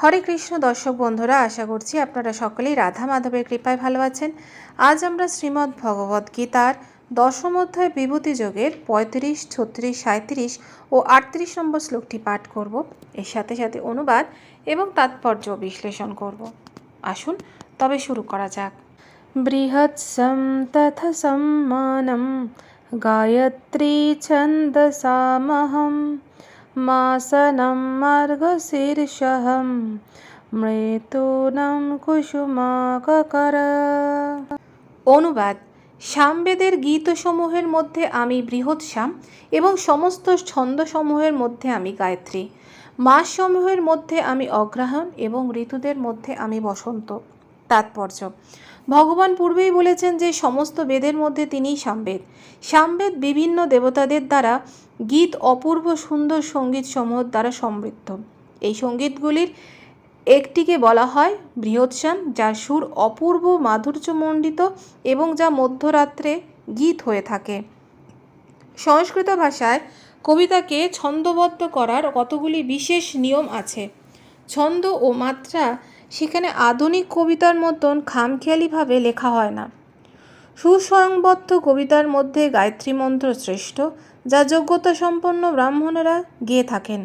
হরে কৃষ্ণ দর্শক বন্ধুরা, আশা করছি আপনারা সকলেই রাধা মাধবের কৃপায় ভালো আছেন। আজ আমরা শ্রীমদ্ ভগবদ গীতার দশম অধ্যায় বিভূতি যোগের 35, 36, 37 ও 38 নম্বর শ্লোকটি পাঠ করব। এর সাথে সাথে অনুবাদ এবং তাৎপর্য বিশ্লেষণ করব। আসুন তবে শুরু করা যাক। বৃহৎসম তথা সম্মানম গায়ত্রী ছন্দসামহম মাসনম মার্গশীর্ষহম মৃত্যুনম কুসুমাকর। অনুবাদ: সামবেদের গীতসমূহের মধ্যে আমি বৃহৎসাম এবং সমস্ত ছন্দসমূহের মধ্যে আমি গায়ত্রী। মাসসমূহের মধ্যে আমি অগ্রহায়ণ এবং ঋতুদের মধ্যে আমি বসন্ত। তাৎপর্য: ভগবান পূর্বেই বলেছেন যে সমস্ত বেদের মধ্যে তিনিই সামবেদ। সামবেদ বিভিন্ন দেবতাদের দ্বারা গীত অপূর্ব সুন্দর সঙ্গীতসমূহ দ্বারা সমৃদ্ধ। এই সঙ্গীতগুলির একটিকে বলা হয় বৃহৎসাম, যার সুর অপূর্ব মাধুর্যমণ্ডিত এবং যা মধ্যরাত্রে গীত হয়ে থাকে। সংস্কৃত ভাষায় কবিতাকে ছন্দবদ্ধ করার কতগুলি বিশেষ নিয়ম আছে। ছন্দ ও মাত্রা সেখানে আধুনিক কবিতার মতন খামখেয়ালিভাবে লেখা হয় না। সুসংবদ্ধ কবিতার মধ্যে গায়ত্রী মন্ত্র শ্রেষ্ঠ, যা যোগ্যতা সম্পন্ন ব্রাহ্মণেরা গেয়ে থাকেন।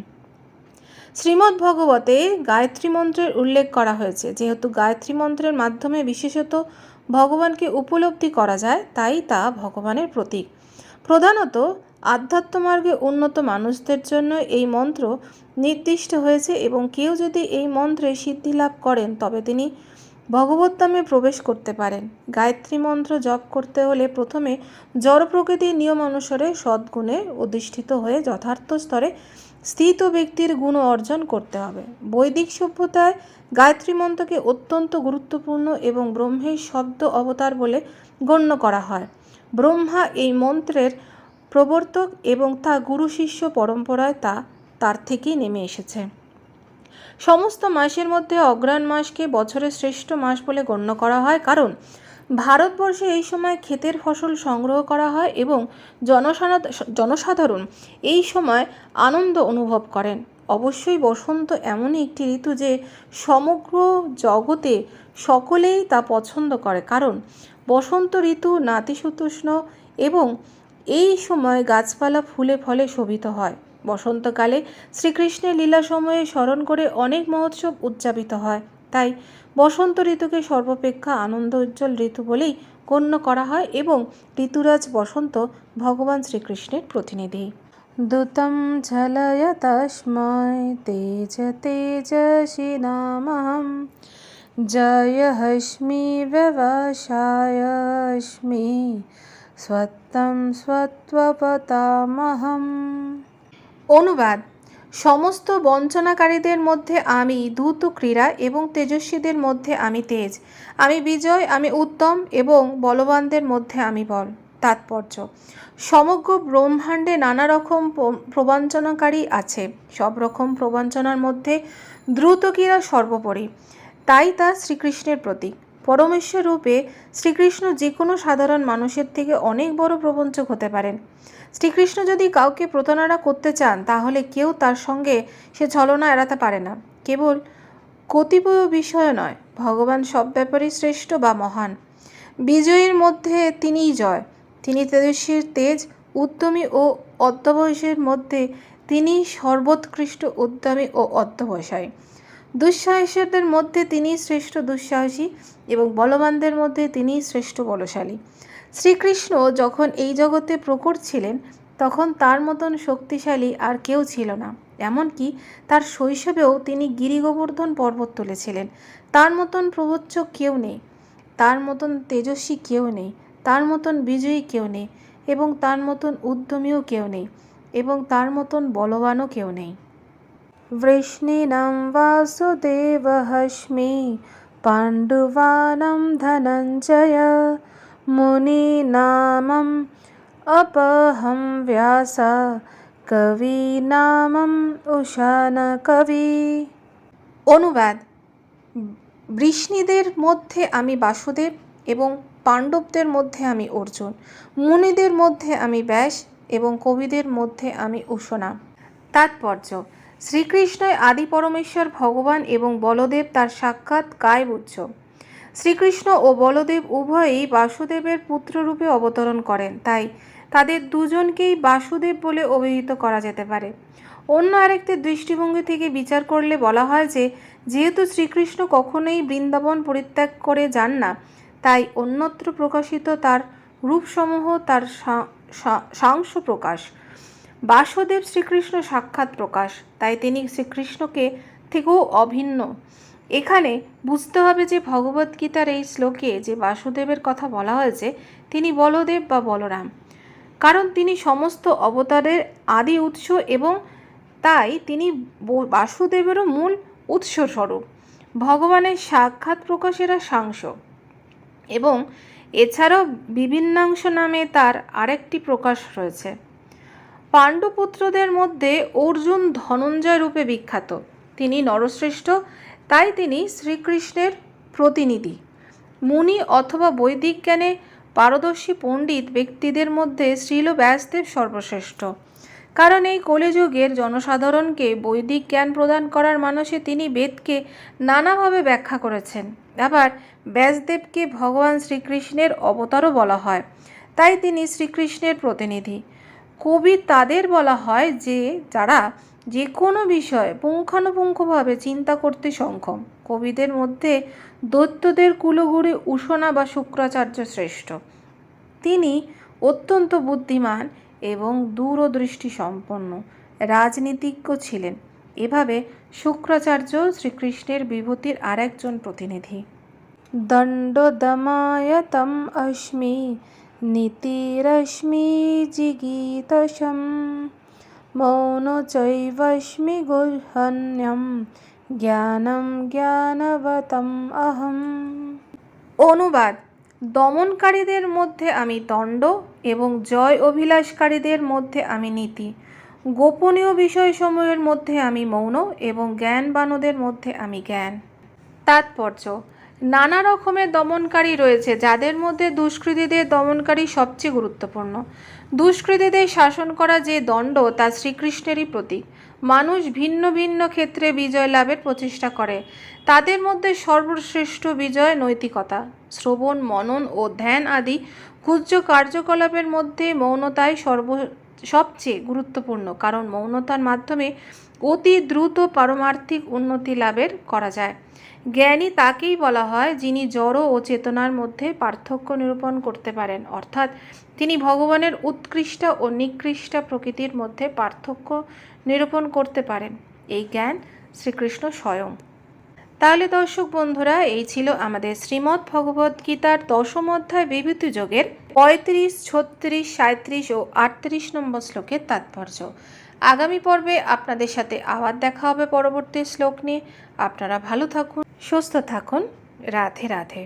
শ্রীমদ্ ভগবতে গায়ত্রী মন্ত্রের উল্লেখ করা হয়েছে। যেহেতু গায়ত্রী মন্ত্রের মাধ্যমে বিশেষত ভগবানকে উপলব্ধি করা যায়, তাই তা ভগবানের প্রতীক। প্রধানত আধ্যাত্মমার্গে উন্নত মানুষদের জন্য এই মন্ত্র নির্দিষ্ট হয়েছে এবং কেউ যদি এই মন্ত্রে সিদ্ধি লাভ করেন তবে তিনি ভগবদ্ধামে প্রবেশ করতে পারেন। গায়ত্রী মন্ত্র জপ করতে হলে প্রথমে জড় প্রকৃতির নিয়ম অনুসারে সদ্গুণে অধিষ্ঠিত হয়ে যথার্থ স্তরে স্থিত ব্যক্তির গুণ অর্জন করতে হবে। বৈদিক সভ্যতায় গায়ত্রী মন্ত্রকে অত্যন্ত গুরুত্বপূর্ণ এবং ব্রহ্মের শব্দ অবতার বলে গণ্য করা হয়। ব্রহ্মা এই মন্ত্রের প্রবর্তক এবং তা গুরু শিষ্য পরম্পরায় তার থেকেই নেমে এসেছে। সমস্ত মাসের মধ্যে অগ্রহায়ণ মাসকে বছরের শ্রেষ্ঠ মাস বলে গণ্য করা হয়, কারণ ভারতবর্ষে এই সময় ক্ষেতের ফসল সংগ্রহ করা হয় এবং জনসাধারণ এই সময় আনন্দ অনুভব করেন। অবশ্যই বসন্ত এমনই একটি ঋতু যে সমগ্র জগতে সকলেই তা পছন্দ করে, কারণ বসন্ত ঋতু নাতিশীতোষ্ণ এবং এই সময় গাছপালা ফুলে ফলে শোভিত হয়। বসন্তকালে শ্রীকৃষ্ণের লীলা সময়ে স্মরণ করে অনেক মহোৎসব উদযাপিত হয়। তাই বসন্ত ঋতুকে সর্বাপেক্ষা আনন্দ উজ্জ্বল ঋতু বলেই গণ্য করা হয় এবং ঋতুরাজ বসন্ত ভগবান শ্রীকৃষ্ণের প্রতিনিধি। দূতম ঝলয় তস্মৈ তেজ তেজসি নামহম জয় হস্মি ব্যবসায়স্মি স্বত্বম স্বত্বপতামহম। অনুবাদ: সমস্ত বঞ্চনাকারীদের মধ্যে আমি ধূত ক্রীড়া এবং তেজস্বীদের মধ্যে আমি তেজ, আমি বিজয়, আমি উত্তম এবং বলবানদের মধ্যে আমি বল। তাৎপর্য: সমগ্র ব্রহ্মাণ্ডে নানা রকম প্রবঞ্চনাকারী আছে। সব রকম প্রবঞ্চনার মধ্যে দ্রুত ক্রীড়া সর্বোপরি, তাই তা শ্রীকৃষ্ণের প্রতীক। পরমেশ্বর রূপে শ্রীকৃষ্ণ যে কোনো সাধারণ মানুষের থেকে অনেক বড় প্রবঞ্চক হতে পারেন। শ্রীকৃষ্ণ যদি কাউকে প্রতারণা করতে চান তাহলে কেউ তার সঙ্গে সে ছলনা এড়াতে পারে না। কেবল কতিপয় বিষয় নয়, ভগবান সব ব্যাপারেই শ্রেষ্ঠ বা মহান। বিজয়ীর মধ্যে তিনিই জয়, তিনি তেজস্বীর তেজ, উদ্যমী ও অধ্যবসায়ীর মধ্যে তিনি সর্বোৎকৃষ্ট উদ্যমী ও অধ্যবসায়ী। দুঃসাহসীদের মধ্যে তিনিই শ্রেষ্ঠ দুঃসাহসী এবং বলবানদের মধ্যে তিনিই শ্রেষ্ঠ বলশালী। শ্রীকৃষ্ণ যখন এই জগতে প্রকট ছিলেন তখন তার মতন শক্তিশালী আর কেউ ছিল না। এমনকি তার শৈশবেও তিনি গিরি গোবর্ধন পর্বত তুলেছিলেন। তার মতন প্রবঞ্চক কেউ নেই, তার মতন তেজস্বী কেউ নেই, তার মতন বিজয়ী কেউ নেই এবং তার মতন উদ্যমীও কেউ নেই এবং তার মতন বলবানও কেউ নেই। বৃষ্ণিনাম বাসুদেবহস্মি পাণ্ডুবানাম ধনঞ্জয় মুনিনামম অপহম ব্যাস কবিনামম উশান কবি। অনুবাদ: বৃষ্ণিদের মধ্যে আমি বাসুদেব এবং পাণ্ডবদের মধ্যে আমি অর্জুন, মুনিদের মধ্যে আমি ব্যাস এবং কবিদের মধ্যে আমি উশনা। তাৎপর্য: শ্রীকৃষ্ণই আদি পরমেশ্বর ভগবান এবং বলদেব তার সাক্ষাৎ কায়বুচ্চ। শ্রীকৃষ্ণ ও বলদেব উভয়েই বাসুদেবের পুত্ররূপে অবতরণ করেন, তাই তাদের দুজনকেই বাসুদেব বলে অভিহিত করা যেতে পারে। অন্য আরেকটি দৃষ্টিভঙ্গি থেকে বিচার করলে বলা হয় যে যেহেতু শ্রীকৃষ্ণ কখনোই বৃন্দাবন পরিত্যাগ করে যান না, তাই অন্যত্র প্রকাশিত তার রূপসমূহ তার সাংশ প্রকাশ। বাসুদেব শ্রীকৃষ্ণ সাক্ষাৎ প্রকাশ, তাই তিনি শ্রীকৃষ্ণকে থেকেও অভিন্ন। এখানে বুঝতে হবে যে ভগবদ্গীতার এই শ্লোকে যে বাসুদেবের কথা বলা হয়েছে তিনি বলদেব বা বলরাম, কারণ তিনি সমস্ত অবতারের আদি উৎস এবং তাই তিনি বাসুদেবেরও মূল উৎসস্বরূপ। ভগবানের সাক্ষাৎ প্রকাশেরা সাংশ এবং এছাড়াও বিভিন্নাংশ নামে তার আরেকটি প্রকাশ রয়েছে। পাণ্ডুপুত্রদের মধ্যে অর্জুন ধনঞ্জয় রূপে বিখ্যাত। তিনি নরশ্রেষ্ঠ, তাই তিনি শ্রীকৃষ্ণের প্রতিনিধি। মুনি অথবা বৈদিক জ্ঞানে পারদর্শী পণ্ডিত ব্যক্তিদের মধ্যে শ্রীল ব্যাসদেব সর্বশ্রেষ্ঠ, কারণ এই কলিযুগের জনসাধারণকে বৈদিক জ্ঞান প্রদান করার মানসে তিনি বেদকে নানাভাবে ব্যাখ্যা করেছেন। আবার ব্যাসদেবকে ভগবান শ্রীকৃষ্ণের অবতারও বলা হয়, তাই তিনি শ্রীকৃষ্ণের প্রতিনিধি। কবি তাদের বলা হয় যে যারা যে কোনো বিষয়ে পুঙ্খানুপুঙ্খভাবে চিন্তা করতে সক্ষম। কবিদের মধ্যে দৈত্যদের কুলগুরু উশনা বা শুক্রাচার্য শ্রেষ্ঠ। তিনি অত্যন্ত বুদ্ধিমান এবং দূরদৃষ্টি সম্পন্ন রাজনীতিজ্ঞ ছিলেন। এভাবে শুক্রাচার্য শ্রীকৃষ্ণের বিভূতির আরেকজন প্রতিনিধি। দণ্ডদমায়তম অস্মি নীতিরশ্মি জিগীতশম মৌন চৈবস্মি গুহ্যন্যম জ্ঞানম জ্ঞানবতম অহম। অনুবাদ: দমনকারীদের মধ্যে আমি দণ্ড এবং জয় অভিলাষকারীদের মধ্যে আমি নীতি, গোপনীয় বিষয়সমূহের মধ্যে আমি মৌন এবং জ্ঞানবানদের মধ্যে আমি জ্ঞান। তাৎপর্য: নানা রকমের দমনকারী রয়েছে, যাদের মধ্যে দুষ্কৃতীদের দমনকারী সবচেয়ে গুরুত্বপূর্ণ। দুষ্কৃতীদের শাসন করা যে দণ্ড তা শ্রীকৃষ্ণেরই প্রতীক। মানুষ ভিন্ন ভিন্ন ক্ষেত্রে বিজয় লাভের প্রচেষ্টা করে, তাদের মধ্যে সর্বশ্রেষ্ঠ বিজয় নৈতিকতা। শ্রবণ, মনন ও ধ্যান আদি পূজ্য কার্যকলাপের মধ্যে মৌনতাই সবচেয়ে গুরুত্বপূর্ণ, কারণ মৌনতার মাধ্যমে অতি দ্রুত পারমার্থিক উন্নতি লাভের করা যায়। জ্ঞানী তাকেই বলা হয় যিনি জড় ও চেতনার মধ্যে পার্থক্য নিরূপণ করতে পারেন, অর্থাৎ তিনি ভগবানের উৎকৃষ্ট ও নিকৃষ্ট প্রকৃতির মধ্যে পার্থক্য নিরূপণ করতে পারেন। এই জ্ঞান শ্রীকৃষ্ণ স্বয়ং। তাহলে দর্শক বন্ধুরা, এই ছিল আমাদের শ্রীমদ্ ভগবদ্গীতার 10ম অধ্যায় বিভূতি যোগের 35, 36, 37 ও 38 নম্বর শ্লোকের তাৎপর্য। আগামী পর্বে আপনাদের সাথে আবার দেখা হবে পরবর্তী শ্লোক নিয়ে। আপনারা ভালো থাকুন, সুস্থ থাকুন। রাধে রাধে।